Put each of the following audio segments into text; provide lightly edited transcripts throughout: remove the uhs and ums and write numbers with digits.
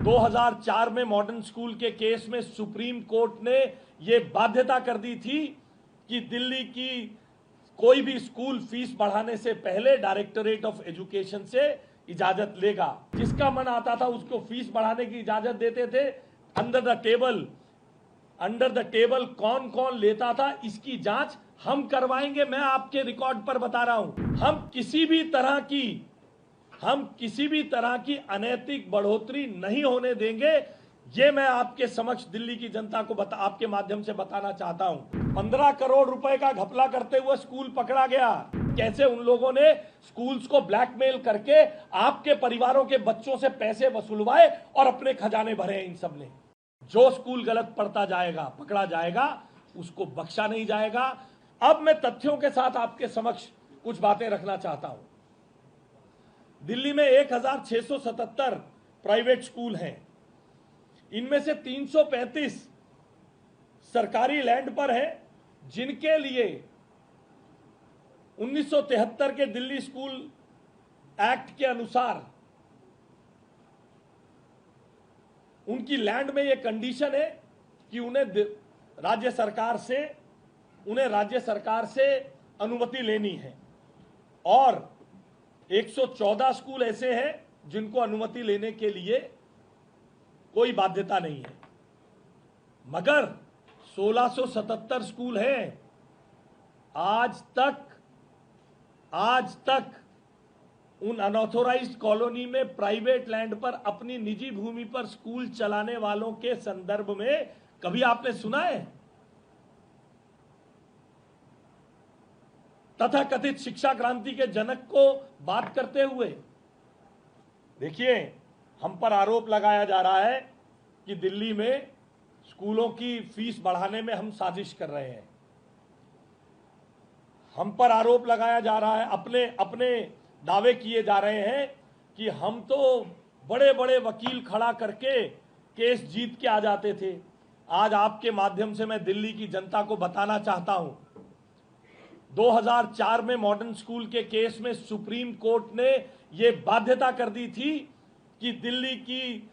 2004 में modern school के case में सुप्रीम कोर्ट ने यह बाध्यता कर दी थी कि दिल्ली की कोई भी स्कूल फीस बढ़ाने से पहले डायरेक्टरेट ऑफ एजुकेशन से इजाजत लेगा। जिसका मन आता था उसको फीस बढ़ाने की इजाजत देते थे। अंडर द टेबल कौन कौन लेता था इसकी जांच हम करवाएंगे। मैं आपके रिकॉर्ड पर बता रहा हूं, हम किसी भी तरह की अनैतिक बढ़ोतरी नहीं होने देंगे। ये मैं आपके समक्ष दिल्ली की जनता को आपके माध्यम से बताना चाहता हूं। 15 करोड़ रुपए का घपला करते हुए स्कूल पकड़ा गया। कैसे उन लोगों ने स्कूल्स को ब्लैकमेल करके आपके परिवारों के बच्चों से पैसे वसूलवाए और अपने खजाने भरे हैं। इन सब ने जो स्कूल गलत पढ़ता जाएगा, पकड़ा जाएगा, उसको बख्शा नहीं जाएगा। अब मैं तथ्यों के साथ आपके समक्ष कुछ बातें रखना चाहता हूं। दिल्ली में 1677 प्राइवेट स्कूल हैं। इनमें से 335 सरकारी लैंड पर है, जिनके लिए 1973 के दिल्ली स्कूल एक्ट के अनुसार उनकी लैंड में यह कंडीशन है कि उन्हें राज्य सरकार से अनुमति लेनी है। और 114 स्कूल ऐसे हैं जिनको अनुमति लेने के लिए कोई बाध्यता नहीं है, मगर 1677 स्कूल हैं। आज तक उन अनऑथोराइज्ड कॉलोनी में प्राइवेट लैंड पर अपनी निजी भूमि पर स्कूल चलाने वालों के संदर्भ में कभी आपने सुना है? तथाकथित शिक्षा क्रांति के जनक को बात करते हुए देखिए, हम पर आरोप लगाया जा रहा है कि दिल्ली में स्कूलों की फीस बढ़ाने में हम साजिश कर रहे हैं। हम पर आरोप लगाया जा रहा है, अपने दावे किए जा रहे हैं कि हम तो बड़े बड़े वकील खड़ा करके केस जीत के आ जाते थे। आज आपके माध्यम से मैं दिल्ली की जनता को बताना चाहता हूं, 2004 में मॉडर्न स्कूल के केस में सुप्रीम कोर्ट ने यह बाध्यता कर दी थी कि दिल्ली की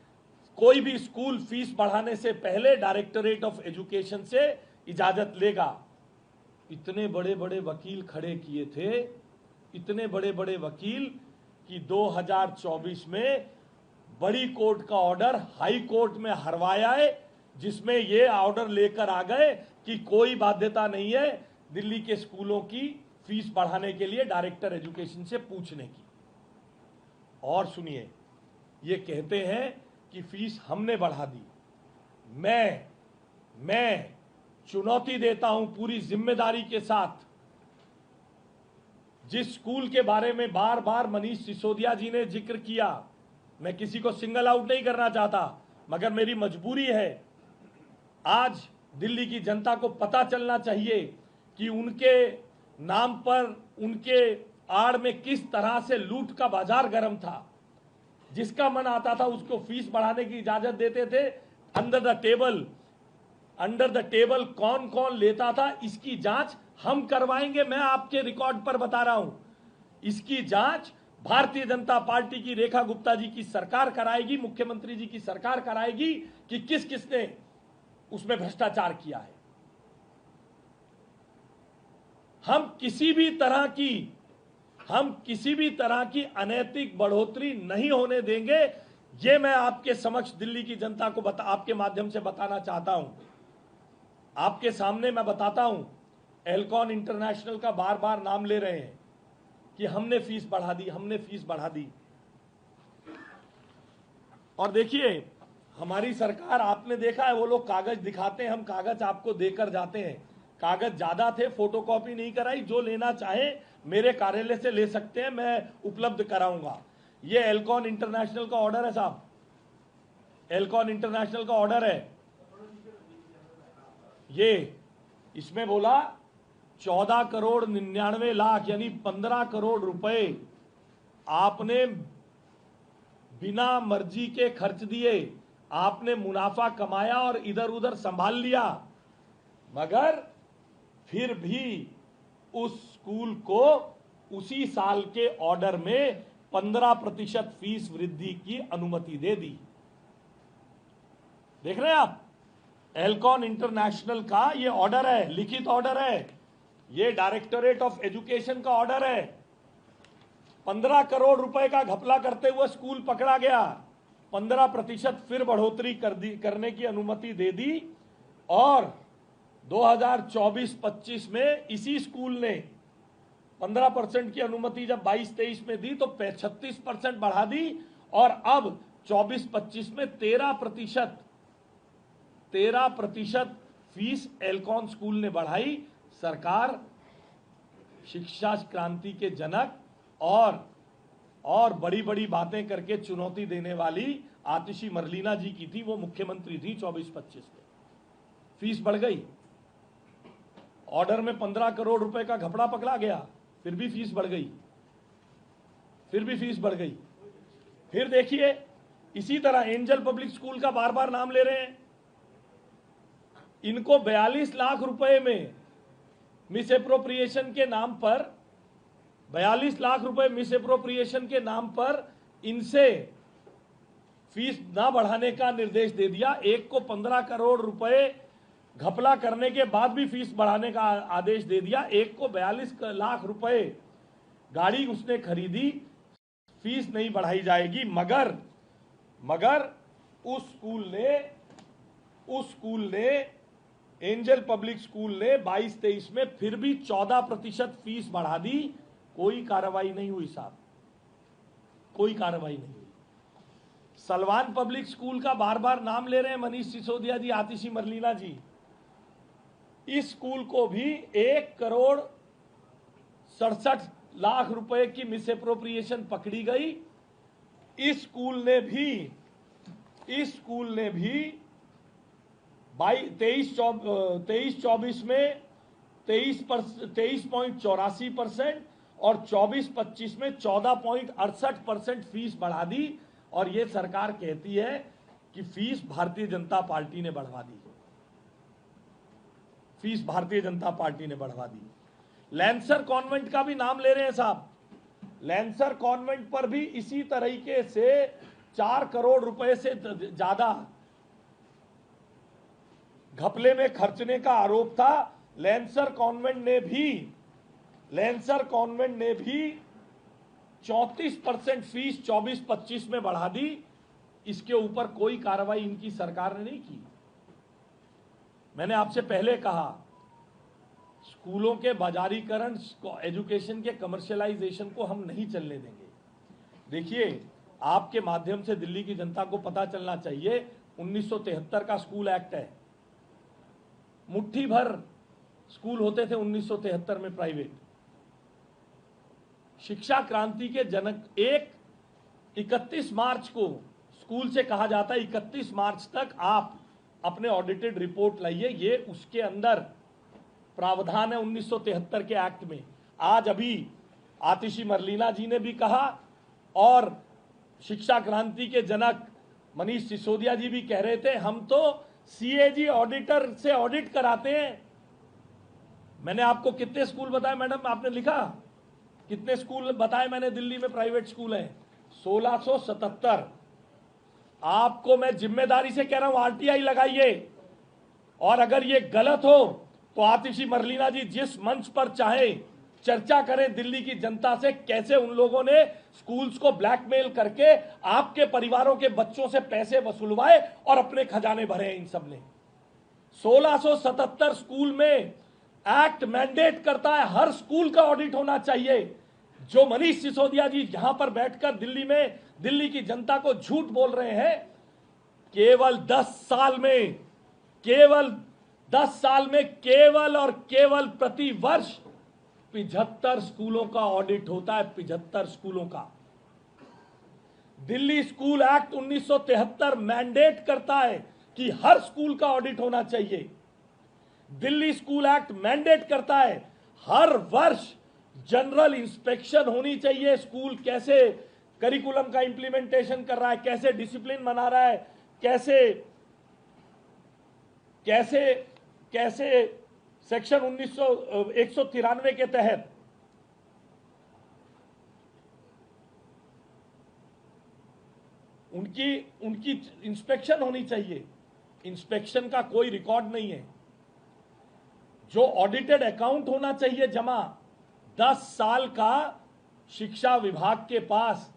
कोई भी स्कूल फीस बढ़ाने से पहले डायरेक्टरेट ऑफ एजुकेशन से इजाजत लेगा। इतने बड़े बड़े वकील खड़े किए थे, इतने बड़े बड़े वकील कि 2024 में बड़ी कोर्ट का ऑर्डर हाई कोर्ट में हरवाया है, जिसमें यह ऑर्डर लेकर आ गए कि कोई बाध्यता नहीं है दिल्ली के स्कूलों की फीस बढ़ाने के लिए डायरेक्टर एजुकेशन से पूछने की। और सुनिए, ये कहते हैं कि फीस हमने बढ़ा दी। मैं चुनौती देता हूं पूरी जिम्मेदारी के साथ, जिस स्कूल के बारे में बार बार मनीष सिसोदिया जी ने जिक्र किया, मैं किसी को सिंगल आउट नहीं करना चाहता, मगर मेरी मजबूरी है। आज दिल्ली की जनता को पता चलना चाहिए कि उनके नाम पर, उनके आड़ में किस तरह से लूट का बाजार गर्म था। जिसका मन आता था उसको फीस बढ़ाने की इजाजत देते थे। अंडर द टेबल कौन कौन लेता था इसकी जांच हम करवाएंगे। मैं आपके रिकॉर्ड पर बता रहा हूं, इसकी जांच भारतीय जनता पार्टी की रेखा गुप्ता जी की सरकार कराएगी, मुख्यमंत्री जी की सरकार कराएगी कि किस किसने उसमें भ्रष्टाचार किया है। हम किसी भी तरह की अनैतिक बढ़ोतरी नहीं होने देंगे। ये मैं आपके समक्ष दिल्ली की जनता को आपके माध्यम से बताना चाहता हूं। आपके सामने मैं बताता हूं, एल्कॉन इंटरनेशनल का बार बार नाम ले रहे हैं कि हमने फीस बढ़ा दी। और देखिए, हमारी सरकार, आपने देखा है, वो लोग कागज दिखाते हैं, हम कागज आपको देकर जाते हैं। कागज ज्यादा थे, फोटोकॉपी नहीं कराई। जो लेना चाहे मेरे कार्यालय से ले सकते हैं, मैं उपलब्ध कराऊंगा। ये एल्कॉन इंटरनेशनल का ऑर्डर है साहब, एल्कॉन इंटरनेशनल का ऑर्डर है। ये इसमें बोला 14 करोड़ 99 लाख यानी 15 करोड़ रुपए आपने बिना मर्जी के खर्च दिए, आपने मुनाफा कमाया और इधर उधर संभाल लिया, मगर फिर भी उस स्कूल को उसी साल के ऑर्डर में 15% फीस वृद्धि की अनुमति दे दी। देख रहे हैं आप, एल्कॉन इंटरनेशनल का ये ऑर्डर है, लिखित ऑर्डर है, ये डायरेक्टोरेट ऑफ एजुकेशन का ऑर्डर है। 15 करोड़ रुपए का घपला करते हुए स्कूल पकड़ा गया, 15% फिर बढ़ोतरी करने की अनुमति दे दी। और 2024-25 में इसी स्कूल ने 15% की अनुमति जब 22-23 में दी तो 36% बढ़ा दी, और अब 24-25 में 13% फीस एल्कॉन स्कूल ने बढ़ाई। सरकार शिक्षा क्रांति के जनक और बड़ी बड़ी बातें करके चुनौती देने वाली आतिशी मरलीना जी की थी, वो मुख्यमंत्री थी 24-25 में, फीस बढ़ गई। ऑर्डर में 15 करोड़ रुपए का घपला पकड़ा गया, फिर भी फीस बढ़ गई, फिर देखिए इसी तरह एंजल पब्लिक स्कूल का बार बार नाम ले रहे हैं। इनको 42 लाख रुपए में मिस एप्रोप्रिएशन के नाम पर 42 लाख रुपए मिस एप्रोप्रिएशन के नाम पर इनसे फीस ना बढ़ाने का निर्देश दे दिया। एक को 15 करोड़ रुपए घपला करने के बाद भी फीस बढ़ाने का आदेश दे दिया। एक को 42 लाख रुपए गाड़ी उसने खरीदी, फीस नहीं बढ़ाई जाएगी। मगर उस स्कूल ने एंजल पब्लिक स्कूल ने 22-23 में फिर भी 14% फीस बढ़ा दी। कोई कार्रवाई नहीं हुई साहब, कोई कार्रवाई नहीं हुई। सलवान पब्लिक स्कूल का बार बार नाम ले रहे हैं मनीष सिसोदिया जी, आतिशी मरलीना जी। इस स्कूल को भी 1,67,00,000 रुपए की मिस एप्रोप्रिएशन पकड़ी गई। इस स्कूल ने भी 23-24 में 23.84% और 24-25 में 14.68% फीस बढ़ा दी। और ये सरकार कहती है कि फीस भारतीय जनता पार्टी ने बढ़वा दी, लैंसर कॉन्वेंट का भी नाम ले रहे हैं साहब। लैंसर कॉन्वेंट पर भी इसी तरीके से 4 करोड़ रुपए से ज्यादा घपले में खर्चने का आरोप था। लैंसर कॉन्वेंट ने भी 34% फीस 24-25 में बढ़ा दी। इसके ऊपर कोई कार्रवाई इनकी सरकार ने नहीं की। मैंने आपसे पहले कहा, स्कूलों के बाजारीकरण, एजुकेशन के कमर्शियलाइजेशन को हम नहीं चलने देंगे। देखिए, आपके माध्यम से दिल्ली की जनता को पता चलना चाहिए, 1973 का स्कूल एक्ट है। मुट्ठी भर स्कूल होते थे 1973 में प्राइवेट। शिक्षा क्रांति के जनक 31 मार्च को स्कूल से कहा जाता है 31 मार्च तक आप अपने ऑडिटेड रिपोर्ट लाइए। ये उसके अंदर प्रावधान है 1973 के एक्ट में। आज अभी आतिशी मरलीना जी ने भी कहा और शिक्षा क्रांति के जनक मनीष सिसोदिया जी भी कह रहे थे, हम तो सीएजी ऑडिटर से ऑडिट कराते हैं। मैंने आपको कितने स्कूल बताए मैडम, आपने लिखा कितने स्कूल बताए मैंने दिल्ली में प्राइवेट स्कूल हैं? 1677। आपको मैं जिम्मेदारी से कह रहा हूं, आरटीआई लगाइए। और अगर ये गलत हो तो आतिशी मरलीना जी जिस मंच पर चाहे चर्चा करें दिल्ली की जनता से, कैसे उन लोगों ने स्कूल्स को ब्लैकमेल करके आपके परिवारों के बच्चों से पैसे वसूलवाए और अपने खजाने भरे। इन सब ने 1677 स्कूल में एक्ट मैंडेट करता है हर स्कूल का ऑडिट होना चाहिए। जो मनीष सिसोदिया जी यहां पर बैठकर दिल्ली की जनता को झूठ बोल रहे हैं, केवल 10 साल में केवल प्रति वर्ष 75 स्कूलों का ऑडिट होता है। 75 स्कूलों का। दिल्ली स्कूल एक्ट 1973 मैंडेट करता है कि हर स्कूल का ऑडिट होना चाहिए। दिल्ली स्कूल एक्ट मैंडेट करता है हर वर्ष जनरल इंस्पेक्शन होनी चाहिए। स्कूल कैसे करिकुलम का इंप्लीमेंटेशन कर रहा है, कैसे डिसिप्लिन बना रहा है, कैसे सेक्शन 193 के तहत उनकी इंस्पेक्शन होनी चाहिए। इंस्पेक्शन का कोई रिकॉर्ड नहीं है। जो ऑडिटेड अकाउंट होना चाहिए जमा 10 साल का शिक्षा विभाग के पास,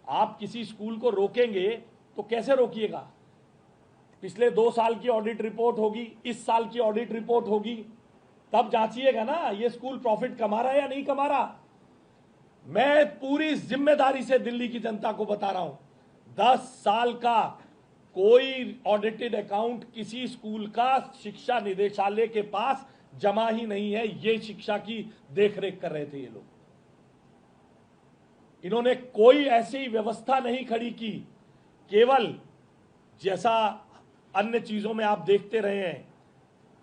आप किसी स्कूल को रोकेंगे तो कैसे रोकिएगा? पिछले 2 साल की ऑडिट रिपोर्ट होगी, इस साल की ऑडिट रिपोर्ट होगी, तब जांचिएगा ना ये स्कूल प्रॉफिट कमा रहा है या नहीं कमा रहा। मैं पूरी जिम्मेदारी से दिल्ली की जनता को बता रहा हूं, 10 साल का कोई ऑडिटेड अकाउंट किसी स्कूल का शिक्षा निदेशालय के पास जमा ही नहीं है। ये शिक्षा की देखरेख कर रहे थे ये लोग। इन्होंने कोई ऐसी व्यवस्था नहीं खड़ी की, केवल जैसा अन्य चीजों में आप देखते रहे हैं,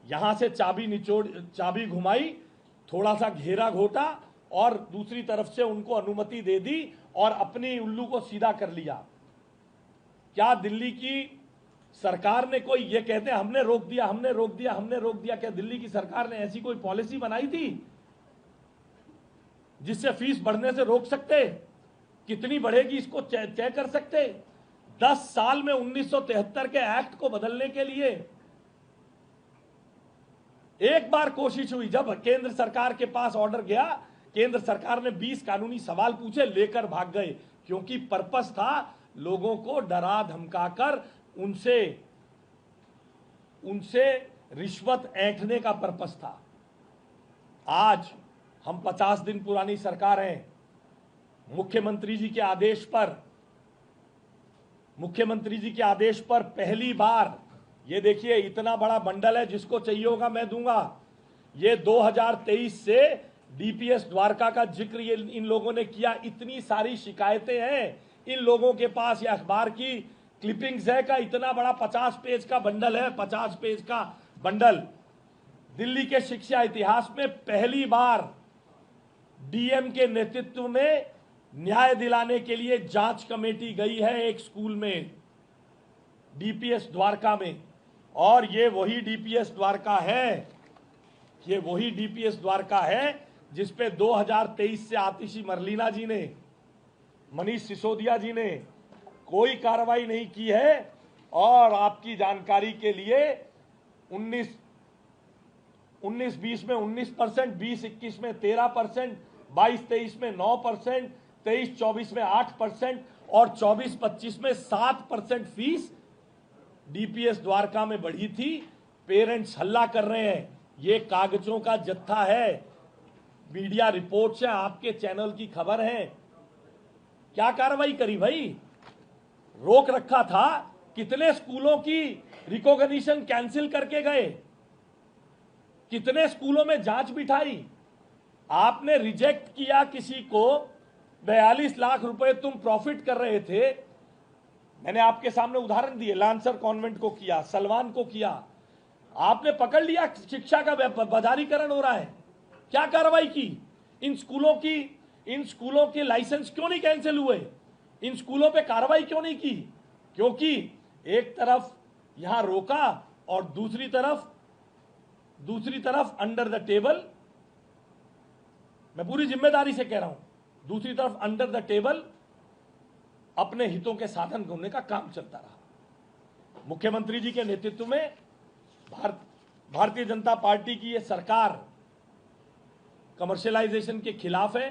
यहां से चाबी घुमाई, थोड़ा सा घेरा घोटा और दूसरी तरफ से उनको अनुमति दे दी और अपनी उल्लू को सीधा कर लिया। क्या दिल्ली की सरकार ने कोई, ये कहते हैं हमने रोक दिया, हमने रोक दिया, हमने रोक दिया, क्या दिल्ली की सरकार ने ऐसी कोई पॉलिसी बनाई थी जिससे फीस बढ़ने से रोक सकते? कितनी बढ़ेगी इसको तय कर सकते? 10 साल में 1973 के एक्ट को बदलने के लिए एक बार कोशिश हुई। जब केंद्र सरकार के पास ऑर्डर गया, केंद्र सरकार ने 20 कानूनी सवाल पूछे, लेकर भाग गए, क्योंकि पर्पस था लोगों को डरा धमकाकर उनसे रिश्वत ऐंठने का पर्पस था। आज हम 50 दिन पुरानी सरकार हैं। मुख्यमंत्री जी के आदेश पर पहली बार, ये देखिए इतना बड़ा बंडल है, जिसको चाहिए होगा मैं दूंगा। ये 2023 से डीपीएस द्वारका का जिक्र ये इन लोगों ने किया। इतनी सारी शिकायतें हैं इन लोगों के पास, ये अखबार की क्लिपिंग्स है का इतना बड़ा 50 पेज का बंडल है, 50 पेज का बंडल। दिल्ली के शिक्षा इतिहास में पहली बार डीएम के नेतृत्व में न्याय दिलाने के लिए जांच कमेटी गई है एक स्कूल में, डीपीएस द्वारका में। और ये वही डीपीएस द्वारका है जिस पे 2023 से आतिशी मरलीना जी ने, मनीष सिसोदिया जी ने कोई कार्रवाई नहीं की है। और आपकी जानकारी के लिए 19-20 में 19%, 20-21 में 13%, 22-23 में 9%, 23-24 में 8% और 24-25 में 7% फीस डीपीएस द्वारका में बढ़ी थी। पेरेंट्स हल्ला कर रहे हैं, ये कागजों का जत्था है, मीडिया रिपोर्ट्स है, आपके चैनल की खबर है। क्या कार्रवाई करी भाई? रोक रखा था। कितने स्कूलों की रिकॉग्निशन कैंसिल करके गए, कितने स्कूलों में जांच बिठाई। आपने रिजेक्ट किया किसी को, 42 लाख रुपए तुम प्रॉफिट कर रहे थे। मैंने आपके सामने उदाहरण दिए, लांसर कॉन्वेंट को किया, सलमान को किया। आपने पकड़ लिया शिक्षा का बाजारीकरण हो रहा है। क्या कार्रवाई की? इन स्कूलों के लाइसेंस क्यों नहीं कैंसिल हुए? इन स्कूलों पे कार्रवाई क्यों नहीं की? क्योंकि एक तरफ यहां रोका और दूसरी तरफ अंडर द टेबल, मैं पूरी जिम्मेदारी से कह रहा हूं, दूसरी तरफ अंडर द टेबल अपने हितों के साधन ढूंढने का काम चलता रहा। मुख्यमंत्री जी के नेतृत्व में भारतीय जनता पार्टी की यह सरकार कमर्शियलाइजेशन के खिलाफ है।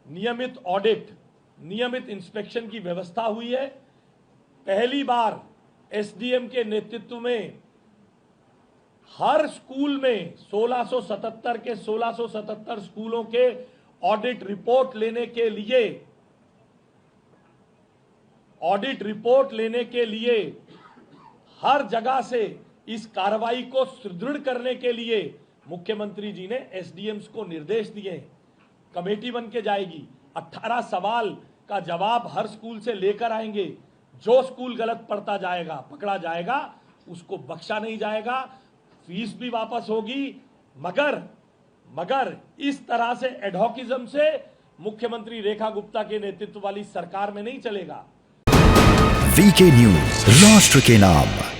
नियमित ऑडिट, नियमित इंस्पेक्शन की व्यवस्था हुई है। पहली बार एसडीएम के नेतृत्व में हर स्कूल में 1677 के 1677 स्कूलों के ऑडिट रिपोर्ट लेने के लिए हर जगह से इस कार्रवाई को सुदृढ़ करने के लिए मुख्यमंत्री जी ने एसडीएम्स को निर्देश दिए। कमेटी बन के जाएगी, 18 सवाल का जवाब हर स्कूल से लेकर आएंगे। जो स्कूल गलत पकड़ा जाएगा, उसको बख्शा नहीं जाएगा, फीस भी वापस होगी। मगर इस तरह से एडहॉकिज्म से मुख्यमंत्री रेखा गुप्ता के नेतृत्व वाली सरकार में नहीं चलेगा। वीके न्यूज, राष्ट्र के नाम।